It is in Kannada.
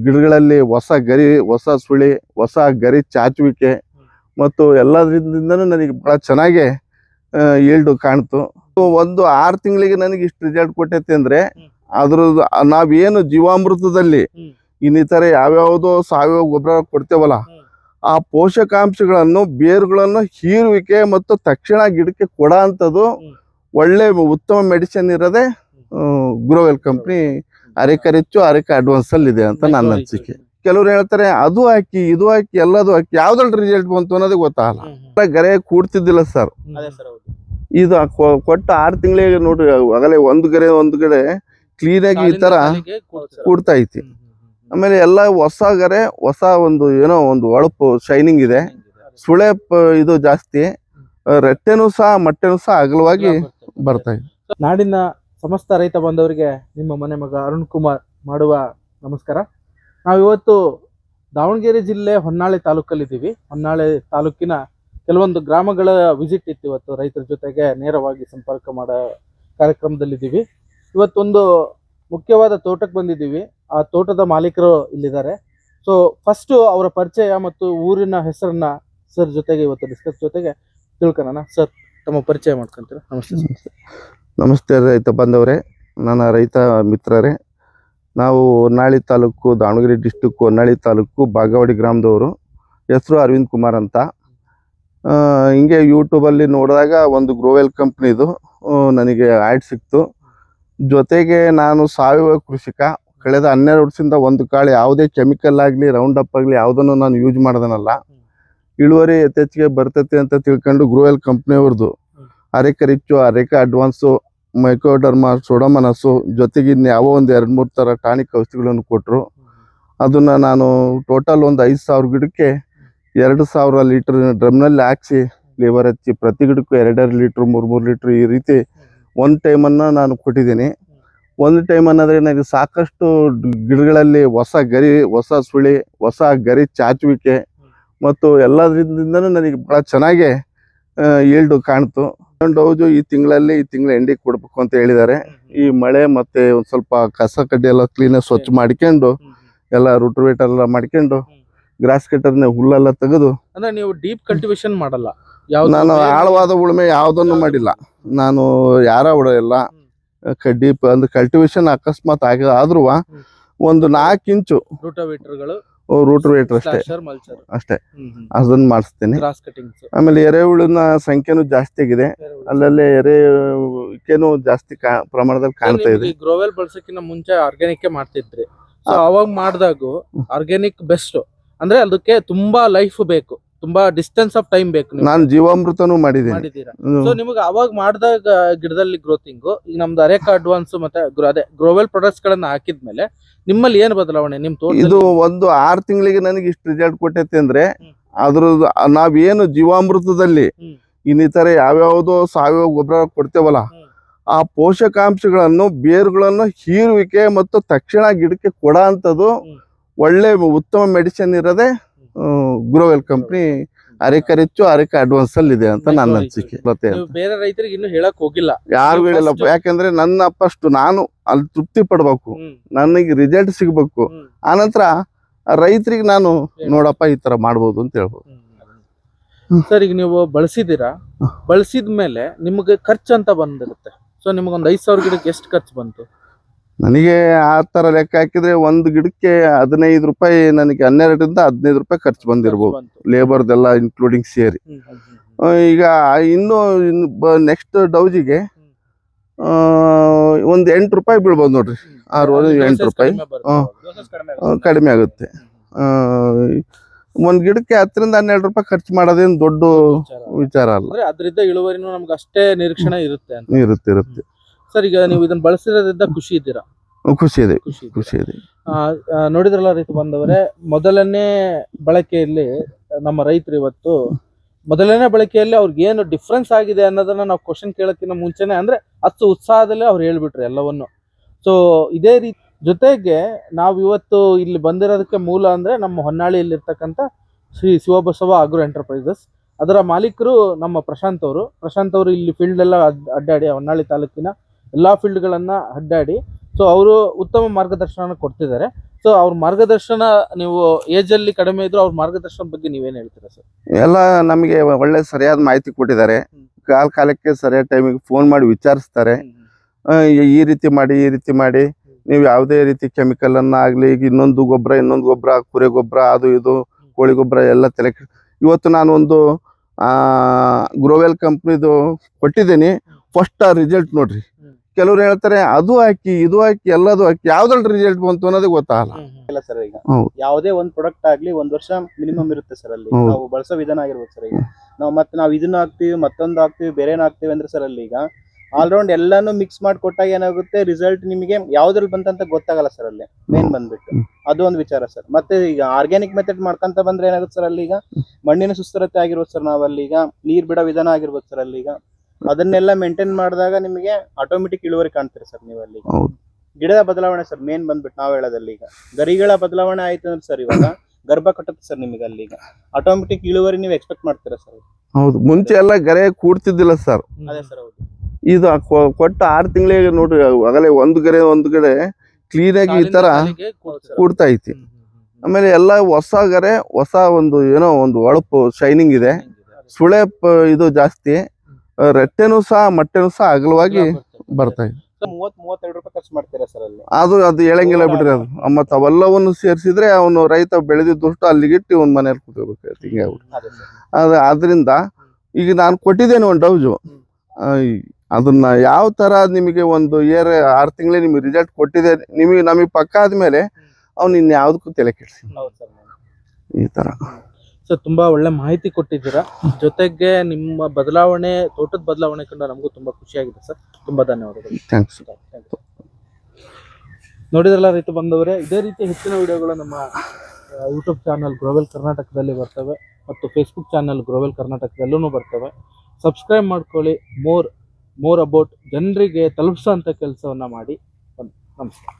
ಗಿಡಗಳಲ್ಲಿ ಹೊಸ ಸುಳಿ, ಹೊಸ ಗರಿ ಚಾಚುವಿಕೆ ಮತ್ತು ಎಲ್ಲದರಿಂದನೂ ನನಗೆ ಬಹಳ ಚೆನ್ನಾಗಿ ಈಲ್ಡ್ ಕಾಣ್ತು. ಒಂದು 6 ತಿಂಗಳಿಗೆ ನನಗೆ ಇಷ್ಟು ರಿಸಲ್ಟ್ ಕೊಟ್ಟೈತೆ ಅಂದ್ರೆ ಅದ್ರದ್ದು ನಾವೇನು ಜೀವಾಮೃತದಲ್ಲಿ ಇನ್ನಿತರ ಯಾವ್ಯಾವುದೋ ಸಾವಯವ ಗೊಬ್ಬರ ಕೊಡ್ತೇವಲ್ಲ, ಆ ಪೋಷಕಾಂಶಗಳನ್ನು ಬೇರುಗಳನ್ನು ಹೀರುವಿಕೆ ಮತ್ತು ತಕ್ಷಣ ಗಿಡಕ್ಕೆ ಕೊಡ ಅಂತದ್ದು ಒಳ್ಳೆ ಉತ್ತಮ ಮೆಡಿಸಿನ್ ಇರೋದೇ ಗ್ರೋವೆಲ್ ಕಂಪ್ನಿ ಅರೆಕ ರಿಚ್ ಅರೆಕ ಅಡ್ವಾನ್ಸ್ ಅಲ್ಲಿ ಇದೆ ಅಂತ ನನ್ನ ಅನಿಸಿಕೆ. ಕೆಲವ್ರು ಹೇಳ್ತಾರೆ ಅದು ಹಾಕಿ ಇದು ಹಾಕಿ ಎಲ್ಲದು ಹಾಕಿ ಯಾವ್ದ್ರಲ್ಲಿ ರಿಸಲ್ಟ್ ಬಂತು ಅನ್ನೋದೇ ಗೊತ್ತಾಗಲ್ಲ. ಗರೆ ಕೂಡ್ತಿದ್ದಿಲ್ಲ ಸರ್. ಇದು ಕೊಟ್ಟ 6 ತಿಂಗಳಿಗೆ ನೋಡ್ರಿ, ಆಗಲೇ ಒಂದು ಗರೆ ಕ್ಲೀನ್ ಆಗಿ ಈ ತರ ಕೂಡ್ತಾ ಐತಿ. ಆಮೇಲೆ ಎಲ್ಲ ಹೊಸ ಗರೆ, ಹೊಸ ಒಂದು ಏನೋ ಒಂದು ಹೊಳಪು ಶೈನಿಂಗ್ ಇದೆ. ಸುಳೆ ಇದು ಜಾಸ್ತಿ, ರೆಟ್ಟೆನೂ ಸಹ ಮೊಟ್ಟೆನೂ ಸಹ ಅಗಲವಾಗಿ ಬರ್ತಾ ಇದೆ. ನಾಡಿನ ಸಮಸ್ತ ರೈತ ಬಾಂಧವರಿಗೆ ನಿಮ್ಮ ಮನೆ ಮಗ ಅರುಣ್ ಕುಮಾರ್ ಮಾಡುವ ನಮಸ್ಕಾರ. ನಾವಿವತ್ತು ದಾವಣಗೆರೆ ಜಿಲ್ಲೆ ಹೊನ್ನಾಳಿ ತಾಲೂಕಲ್ಲಿದ್ದೀವಿ. ಹೊನ್ನಾಳಿ ತಾಲೂಕಿನ ಕೆಲವೊಂದು ಗ್ರಾಮಗಳ ವಿಸಿಟ್ ಇತ್ತು. ಇವತ್ತು ರೈತರ ಜೊತೆಗೆ ನೇರವಾಗಿ ಸಂಪರ್ಕ ಮಾಡೋ ಕಾರ್ಯಕ್ರಮದಲ್ಲಿದ್ದೀವಿ. ಇವತ್ತೊಂದು ಮುಖ್ಯವಾದ ತೋಟಕ್ಕೆ ಬಂದಿದ್ದೀವಿ. ಆ ತೋಟದ ಮಾಲೀಕರು ಇಲ್ಲಿದ್ದಾರೆ. ಸೊ ಫಸ್ಟು ಅವರ ಪರಿಚಯ ಮತ್ತು ಊರಿನ ಹೆಸರನ್ನ ಸರ್ ಜೊತೆಗೆ ಇವತ್ತು ಡಿಸ್ಕಸ್ ಜೊತೆಗೆ ತಿಳ್ಕೊಳ್ಳೋಣ. ಸರ್, ತಮ್ಮ ಪರಿಚಯ ಮಾಡ್ಕೊಂತೀರಾ? ನಮಸ್ತೆ. ನಮಸ್ತೆ ರೈತ ಬಂದವರೇ, ನನ್ನ ರೈತ ಮಿತ್ರರೇ. ನಾವು ಹೊನ್ನಾಳಿ ತಾಲೂಕು, ದಾವಣಗೆರೆ ಡಿಸ್ಟಿಕ್ ಹೊನ್ನಾಳಿ ತಾಲೂಕು ಬಾಗವಾಡಿ ಗ್ರಾಮದವರು. ಹೆಸರು ಅರವಿಂದ್ ಕುಮಾರ್ ಅಂತ. ಹಿಂಗೆ ಯೂಟ್ಯೂಬಲ್ಲಿ ನೋಡಿದಾಗ ಒಂದು ಗ್ರೋವೆಲ್ ಕಂಪ್ನಿದು ನನಗೆ ಆ್ಯಡ್ ಸಿಕ್ತು. ಜೊತೆಗೆ ನಾನು ಸಾವಯವ ಕೃಷಿಕ. ಕಳೆದ 12 ವರ್ಷದಿಂದ ಒಂದು ಕಾಳು ಯಾವುದೇ ಕೆಮಿಕಲ್ ಆಗಲಿ ರೌಂಡ್ ಅಪ್ ಆಗಲಿ ಯಾವುದನ್ನು ನಾನು ಯೂಸ್ ಮಾಡ್ದನಲ್ಲ. ಇಳುವರಿ ಯಥೇಚ್ಛಿಗೆ ಬರ್ತೈತೆ ಅಂತ ತಿಳ್ಕೊಂಡು ಗ್ರೋವೆಲ್ ಕಂಪ್ನಿಯವ್ರದ್ದು ಅರೆಕ ರಿಚ್ಚು, ಅರೆಕ ಅಡ್ವಾನ್ಸು, ಮೈಕ್ರೋಡರ್ಮಾ, ಸೋಡೋಮನಸ್ಸು, ಜೊತೆಗೆ ಇನ್ನು ಯಾವೋ ಒಂದು 2-3 ಥರ ಟಾನಿಕ್ ಔಷಧಿಗಳನ್ನು ಕೊಟ್ಟರು. ಅದನ್ನು ನಾನು ಟೋಟಲ್ ಒಂದು 5,000 ಗಿಡಕ್ಕೆ 2,000 ಲೀಟ್ರ್ ಡ್ರಮ್ನಲ್ಲಿ ಹಾಕ್ಸಿ ಲೇಬರ್ ಹಚ್ಚಿ ಪ್ರತಿ ಗಿಡಕ್ಕೂ 2-2 ಲೀಟ್ರ್ 3-3 ಲೀಟ್ರ್ ಈ ರೀತಿ ಒಂದು ಟೈಮನ್ನು ನಾನು ಕೊಟ್ಟಿದ್ದೀನಿ. ಒಂದು ಟೈಮ್ ಅನ್ನೋದ್ರೆ ನನಗೆ ಸಾಕಷ್ಟು ಗಿಡಗಳಲ್ಲಿ ಹೊಸ ಸುಳಿ, ಹೊಸ ಗರಿ ಚಾಚುವಿಕೆ ಮತ್ತು ಎಲ್ಲದರಿಂದನೂ ನನಗೆ ಭಾಳ ಚೆನ್ನಾಗಿ ಈಲ್ಡ್ ಕಾಣ್ತು. ಡೌಜು ಈ ತಿಂಗಳ ಎಂಡಿಗೆ ಕೊಡ್ಬೇಕು ಅಂತ ಹೇಳಿದ್ದಾರೆ. ಈ ಮಳೆ ಮತ್ತೆ ಒಂದು ಸ್ವಲ್ಪ ಕಸ ಕಡ್ಡಿ ಎಲ್ಲ ಕ್ಲೀನಾಗಿ ಸ್ವಚ್ಛ ಮಾಡ್ಕೊಂಡು ಎಲ್ಲ ರೂಟ್ವೇಟರ್ ಎಲ್ಲ ಮಾಡ್ಕೊಂಡು ಗ್ರಾಸ್ ಕಟ್ಟರ್ನ ಹುಲ್ಲೆಲ್ಲ ತೆಗೆದು. ಅಂದ್ರೆ ನೀವು ಡೀಪ್ ಕಲ್ಟಿವೇಶನ್ ಮಾಡಲ್ಲ? ನಾನು ಆಳವಾದ ಉಳುಮೆ ಯಾವುದನ್ನು ಮಾಡಿಲ್ಲ. ನಾನು ಯಾರ ಹೊಡೆಯಲ್ಲ. ಕಡ್ಡಿ ಒಂದು ಕಲ್ಟಿವೇಶನ್ ಅಕಸ್ಮಾತ್ ಆದ್ರೂ ಒಂದು 4 ಇಂಚು ರೂಟವೇಟರ್ ಅಷ್ಟೇ ಅದನ್ನ ಮಾಡಿಸ್ತೀನಿ. ಆಮೇಲೆ ಎರೆಹುಳಿನ ಸಂಖ್ಯೆನೂ ಜಾಸ್ತಿ ಆಗಿದೆ. ಅಲ್ಲಲ್ಲೇ ಎರೆಹುಳಿಕೆನೂ ಜಾಸ್ತಿ ಪ್ರಮಾಣದಲ್ಲಿ ಕಾಣ್ತಾ ಇದೆ. ಗ್ರೋವೆಲ್ ಬಳಸಕ್ಕಿಂತ ಮುಂಚೆ ಆರ್ಗ್ಯಾನಿಕ್ ಮಾಡ್ತಿದ್ರಿ. ಅವಾಗ ಮಾಡಿದಾಗ ಆರ್ಗ್ಯಾನಿಕ್ ಬೆಸ್ಟ್. ಅಂದ್ರೆ ಅದಕ್ಕೆ ತುಂಬಾ ಲೈಫ್ ಬೇಕು, ತುಂಬಾ ಡಿಸ್ಟೆನ್ಸ್ ಆಫ್ ಟೈಮ್ ಬೇಕು. ನಾನು ಜೀವಾಮೃತನೂ ಮಾಡಿದ್ದೀರಾ? ಸೊ ನಿಮಗೆ ಅವಾಗ ಮಾಡಿದಾಗ ಗಿಡದಲ್ಲಿ ಗ್ರೋತಿಂಗ್, ಈಗ ನಮ್ದು ಅರೆಕ ಅಡ್ವಾನ್ಸ್ ಮತ್ತೆ ಅದೇ ಗ್ರೋವೆಲ್ ಪ್ರಾಡಕ್ಟ್ಸ್ ಗಳನ್ನ ಹಾಕಿದ್ಮೇಲೆ ನಿಮ್ಮಲ್ಲಿ ಏನು ಬದಲಾವಣೆ? ನಿಮ್ ತೋಟ ಇದು ಒಂದು 6 ತಿಂಗಳಿಗೆ ನನಗೆ ಇಷ್ಟು ರಿಸಲ್ಟ್ ಕೊಟ್ಟೈತೆ ಅಂದ್ರೆ ಅದ್ರದ್ದು ನಾವೇನು ಜೀವಾಮೃತದಲ್ಲಿ ಇನ್ನಿತರ ಯಾವ್ಯಾವುದೋ ಸಾವಯವ ಗೊಬ್ಬರ ಕೊಡ್ತೇವಲ್ಲ, ಆ ಪೋಷಕಾಂಶಗಳನ್ನು ಬೇರುಗಳನ್ನು ಹೀರುವಿಕೆ ಮತ್ತು ತಕ್ಷಣ ಗಿಡಕ್ಕೆ ಕೊಡ ಅಂತದ್ದು ಒಳ್ಳೆ ಉತ್ತಮ ಮೆಡಿಸಿನ್ ಇರೋದೇ ಗ್ರೋವೆಲ್ ಕಂಪ್ನಿ ಅರೆಕ ರಿಚ್ ಅರೆಕ ಅಡ್ವಾನ್ಸ್ ಅಲ್ಲಿ ಇದೆ ಅಂತ ನನ್ನ ಅನಿಸಿಕೆ. ಬೇರೆ ರೈತರಿಗೆ ಇನ್ನು ಹೇಳಕ್ ಹೋಗಿಲ್ಲ, ಯಾರು ಹೇಳಿಲ್ಲ. ಯಾಕಂದ್ರೆ ನನ್ನ ಫಸ್ಟ್ ನಾನು ಅಲ್ಲಿ ತೃಪ್ತಿ ಪಡ್ಬೇಕು, ನನಗೆ ರಿಸಲ್ಟ್ ಸಿಗ್ಬೇಕು. ಆನಂತರ ರೈತರಿಗೆ ನಾನು ನೋಡಪ್ಪ ಈ ತರ ಮಾಡ್ಬೋದು ಅಂತ ಹೇಳ್ಬೋದು. ಸರ್, ಈಗ ನೀವು ಬಳಸಿದೀರಾ, ಬಳಸಿದ್ಮೇಲೆ ನಿಮ್ಗೆ ಖರ್ಚು ಅಂತ ಬಂದಿರುತ್ತೆ. ಸೊ ನಿಮ್ಗೊಂದು 5,000 ಗಿಡಕ್ಕೆ ಎಷ್ಟು ಖರ್ಚು ಬಂತು? ನನಗೆ ಆ ತರ ಲೆಕ್ಕ ಹಾಕಿದ್ರೆ ಒಂದು ಗಿಡಕ್ಕೆ 15 ರೂಪಾಯಿ, ನನಗೆ 12ರಿಂದ 15 ರೂಪಾಯಿ ಖರ್ಚು ಬಂದಿರ್ಬೋದು, ಲೇಬರ್ದೆಲ್ಲ ಇನ್ಕ್ಲೂಡಿಂಗ್ ಸೇರಿ. ಈಗ ಇನ್ನು ನೆಕ್ಸ್ಟ್ ಡೌಜಿಗೆ ಒಂದು 8 ರೂಪಾಯಿ ಬೀಳ್ಬೋದು ನೋಡ್ರಿ. 8 ರೂಪಾಯಿ ಕಡಿಮೆ ಆಗುತ್ತೆ. ಒಂದ್ ಗಿಡಕ್ಕೆ 10ರಿಂದ 12 ರೂಪಾಯಿ ಖರ್ಚು ಮಾಡೋದೇನು ದೊಡ್ಡ ವಿಚಾರ ಅಲ್ಲ. ಅದರಿಂದ ಇಳುವರಿನೂ ನಮ್ಗೆ ಅಷ್ಟೇ ನಿರೀಕ್ಷಣೆ ಇರುತ್ತೆ. ಸರ್, ಈಗ ನೀವು ಇದನ್ನ ಬಳಸಿರೋದ್ರಿಂದ ಖುಷಿ ಇದ್ದೀರಾ? ಖುಷಿ ಇದೆ. ನೋಡಿದ್ರಲ್ಲ ರೈತ ಬಂದವರೇ, ಮೊದಲನೇ ಬಳಕೆಯಲ್ಲಿ ನಮ್ಮ ರೈತರು ಇವತ್ತು ಮೊದಲನೇ ಬಳಕೆಯಲ್ಲಿ ಅವ್ರಿಗೆ ಏನು ಡಿಫ್ರೆನ್ಸ್ ಆಗಿದೆ ಅನ್ನೋದನ್ನ ನಾವು ಕ್ವಶನ್ ಕೇಳೋಕ್ಕಿಂತ ಮುಂಚೆನೆ ಅಂದ್ರೆ ಅಷ್ಟು ಉತ್ಸಾಹದಲ್ಲೇ ಅವ್ರು ಹೇಳ್ಬಿಟ್ರು ಎಲ್ಲವನ್ನು. ಸೊ ಇದೇ ರೀತಿ ಜೊತೆಗೆ ನಾವು ಇವತ್ತು ಇಲ್ಲಿ ಬಂದಿರೋದಕ್ಕೆ ಮೂಲ ಅಂದ್ರೆ ನಮ್ಮ ಹೊನ್ನಾಳಿಯಲ್ಲಿರ್ತಕ್ಕಂಥ ಶ್ರೀ ಶಿವಬಸವ ಆಗ್ರೋ ಎಂಟರ್ಪ್ರೈಸಸ್, ಅದರ ಮಾಲೀಕರು ನಮ್ಮ ಪ್ರಶಾಂತ್ ಅವರು ಇಲ್ಲಿ ಫೀಲ್ಡ್ ಎಲ್ಲ ಅಡ್ಡಾಡಿ, ಹೊನ್ನಾಳಿ ತಾಲೂಕಿನ ಎಲ್ಲಾ ಫೀಲ್ಡ್ಗಳನ್ನ ಅಡ್ಡಾಡಿ ಸೊ ಅವರು ಉತ್ತಮ ಮಾರ್ಗದರ್ಶನ ಕೊಡ್ತಿದ್ದಾರೆ. ಸೊ ಅವ್ರ ಮಾರ್ಗದರ್ಶನ, ನೀವು ಏಜ್ ಅಲ್ಲಿ ಕಡಿಮೆ ಇದ್ರು ಅವ್ರ ಮಾರ್ಗದರ್ಶನ ಬಗ್ಗೆ ನೀವೇನ್ ಹೇಳ್ತೀರಾ ಸರ್? ಎಲ್ಲ ನಮಗೆ ಒಳ್ಳೆ ಸರಿಯಾದ ಮಾಹಿತಿ ಕೊಟ್ಟಿದ್ದಾರೆ. ಕಾಲಕ್ಕೆ ಸರಿಯಾದ ಟೈಮಿಗೆ ಫೋನ್ ಮಾಡಿ ವಿಚಾರಿಸ್ತಾರೆ. ಈ ರೀತಿ ಮಾಡಿ ನೀವು ಯಾವುದೇ ರೀತಿ ಕೆಮಿಕಲ್ ಅನ್ನ ಆಗ್ಲಿ, ಈಗ ಇನ್ನೊಂದು ಗೊಬ್ಬರ, ಕುರಿ ಗೊಬ್ಬರ, ಅದು ಇದು ಕೋಳಿ ಗೊಬ್ಬರ ಎಲ್ಲ ಇವತ್ತು ನಾನು ಒಂದು ಗ್ರೋವೆಲ್ ಕಂಪ್ನಿದು ಕೊಟ್ಟಿದ್ದೀನಿ. ಫಸ್ಟ್ ಆ ರಿಸಲ್ಟ್ ನೋಡ್ರಿ. ಕೆಲವ್ರು ಹೇಳ್ತಾರೆ ಅದು ಹಾಕಿ ಇದು ಹಾಕಿ ಎಲ್ಲದು ಹಾಕಿ ಯಾವ್ದ್ರಲ್ಲಿ ರಿಸಲ್ಟ್ ಬಂತು ಅನ್ನೋದೇ ಗೊತ್ತಾಗಲ್ಲ. ಇಲ್ಲ ಸರ್, ಈಗ ಹೌದು. ಯಾವುದೇ ಒಂದ್ ಪ್ರಾಡಕ್ಟ್ ಆಗ್ಲಿ 1 ವರ್ಷ ಮಿನಿಮಮ್ ಇರುತ್ತೆ ಸರ್. ಅಲ್ಲಿ ಹೌದು. ನಾವು ಬಳಸೋ ವಿಧಾನ ಆಗಿರ್ಬೋದು ಸರ್. ಈಗ ನಾವು ಇದನ್ನ ಹಾಕ್ತಿವಿ, ಮತ್ತೊಂದು ಹಾಕ್ತಿವಿ, ಬೇರೆನ ಹಾಕ್ತಿವಿ ಅಂದ್ರೆ ಸರ್ ಅಲ್ಲಿ ಈಗ ಆಲ್ರೌಂಡ್ ಎಲ್ಲಾನು ಮಿಕ್ಸ್ ಮಾಡಿ ಕೊಟ್ಟಾಗ ಏನಾಗುತ್ತೆ, ರಿಸಲ್ಟ್ ನಿಮಗೆ ಯಾವ್ದ್ರಲ್ಲಿ ಬಂತಂತ ಗೊತ್ತಾಗಲ್ಲ ಸರ್. ಅಲ್ಲಿ ಮೇನ್ ಬಂದ್ಬಿಟ್ಟು ಅದು ಒಂದು ವಿಚಾರ ಸರ್. ಮತ್ತೆ ಈಗ ಆರ್ಗ್ಯಾನಿಕ್ ಮೆಥಡ್ ಮಾಡ್ಕೊಂತ ಬಂದ್ರೆ ಏನಾಗುತ್ತೆ ಸರ್, ಅಲ್ಲಿ ಈಗ ಮಣ್ಣಿನ ಸುಸ್ಥಿರತೆ ಆಗಿರ್ಬೋದು ಸರ್, ನಾವಲ್ಲಿ ಈಗ ನೀರ್ ಬಿಡೋ ವಿಧಾನ ಆಗಿರ್ಬೋದು ಸರ್. ಅಲ್ಲಿ ಈಗ ಅದನ್ನೆಲ್ಲ ಮೇಂಟೈನ್ ಮಾಡಿದಾಗ ನಿಮಗೆ ಆಟೋಮೆಟಿಕ್ ಇಳುವರಿ ಕಾಣ್ತೀರಿ ಸರ್. ನೀವು ಅಲ್ಲಿ ಗಿಡದ ಬದಲಾವಣೆ ಸರ್ ಮೇನ್ ಬಂದ್ಬಿಟ್ಟು ನಾವು ಹೇಳೋದಲ್ಲಿ ಈಗ ಗರಿಗಳ ಬದಲಾವಣೆ ಆಯ್ತು ಅಂದ್ರೆ ಸರ್ ಇವಾಗ ಗರ್ಭ ಕಟ್ಟುತ್ತೆ ಸರ್ ನಿಮಗೆ. ಅಲ್ಲಿ ಈಗ ಆಟೋಮೆಟಿಕ್ ಇಳುವರಿ ನೀವು ಎಕ್ಸ್ಪೆಕ್ಟ್ ಮಾಡ್ತೀರಾ ಸರ್. ಹೌದು, ಮುಂಚೆ ಎಲ್ಲ ಗರೆ ಕೂಡ್ತಿದ್ದಿಲ್ಲ ಸರ್. ಅದೇ ಸರ್. ಹೌದು. ಇದು ಕೊಟ್ಟ 6 ತಿಂಗಳಿಗೆ ನೋಡ್ರಿ, ಆಗಲೇ ಒಂದು ಗಡೆ ಕ್ಲೀನ್ ಆಗಿ ಈ ತರ ಕೂಡ್ತಾ ಐತಿ. ಆಮೇಲೆ ಎಲ್ಲ ಹೊಸ ಗರೆ, ಹೊಸ ಒಂದು ಏನೋ ಒಂದು ಹೊಳಪು ಶೈನಿಂಗ್ ಇದೆ. ಸುಳೆ ಇದು ಜಾಸ್ತಿ, ರೆಟ್ಟೆನೂ ಸಹ ಮೊಟ್ಟೆನೂ ಸಹ ಅಗಲವಾಗಿ ಬರ್ತಾ ಇದೆ. 30-32 ರೂಪಾಯಿ ಖರ್ಚು ಮಾಡ್ತೀರಾ ಸರ್ ಅಲ್ಲಿ? ಅದು ಹೇಳಂಗಿಲ್ಲ ಬಿಡ್ರಿ. ಅದು ಮತ್ತ ಅವೆಲ್ಲವನ್ನು ಸೇರಿಸಿದ್ರೆ ಅವನು ರೈತ ಬೆಳೆದಿದ್ದಷ್ಟು ಅಲ್ಲಿಗಿಟ್ಟು ಒಂದು ಮನೇಲಿ ಕೂತ್ಕೋಬೇಕಾಯ್ತು. ಹಿಂಗೆ ಆದ್ರಿಂದ ಈಗ ನಾನು ಕೊಟ್ಟಿದ್ದೇನೆ ಒಂದು ಡೌಜು. ಅದನ್ನ ಯಾವ ತರ ನಿಮಗೆ ಒಂದು 6 ತಿಂಗಳೇ ನಿಮಗೆ ರಿಸಲ್ಟ್ ಕೊಟ್ಟಿದೆ, ನಮಗೆ ಪಕ್ಕ ಆದ್ಮೇಲೆ ಅವ್ನು ಇನ್ಯಾವುದಕ್ಕೂ ತಲೆ ಕೆಡಿಸಿ ಈ ತರ. ಸೊ ತುಂಬಾ ಒಳ್ಳೆ ಮಾಹಿತಿ ಕೊಟ್ಟಿದ್ದೀರಾ. ಜೊತೆಗೆ ನಿಮ್ಮ ಬದಲಾವಣೆ, ತೋಟದ ಬದಲಾವಣೆ ಕಂಡು ನಮಗೂ ತುಂಬಾ ಖುಷಿಯಾಗಿದೆ ಸರ್. ತುಂಬಾ ಧನ್ಯವಾದಗಳು. ಥ್ಯಾಂಕ್ಸ್. ನೋಡಿದ್ರಲ್ಲ ರೈತ ಬಂದವರೇ, ಇದೇ ರೀತಿ ಹೆಚ್ಚಿನ ವಿಡಿಯೋಗಳು ನಮ್ಮ ಯೂಟ್ಯೂಬ್ ಚಾನಲ್ ಗ್ರೋವೆಲ್ ಕರ್ನಾಟಕದಲ್ಲಿ ಬರ್ತವೆ ಮತ್ತು ಫೇಸ್ಬುಕ್ ಚಾನಲ್ ಗ್ರೋವೆಲ್ ಕರ್ನಾಟಕದಲ್ಲೂ ಬರ್ತವೆ. ಸಬ್ಸ್ಕ್ರೈಬ್ ಮಾಡ್ಕೊಳ್ಳಿ. ಮೋರ್ ಅಬೌಟ್ ಜನರಿಗೆ ತಲುಪಿಸೋ ಅಂತ ಕೆಲಸವನ್ನ ಮಾಡಿ. ನಮಸ್ಕಾರ.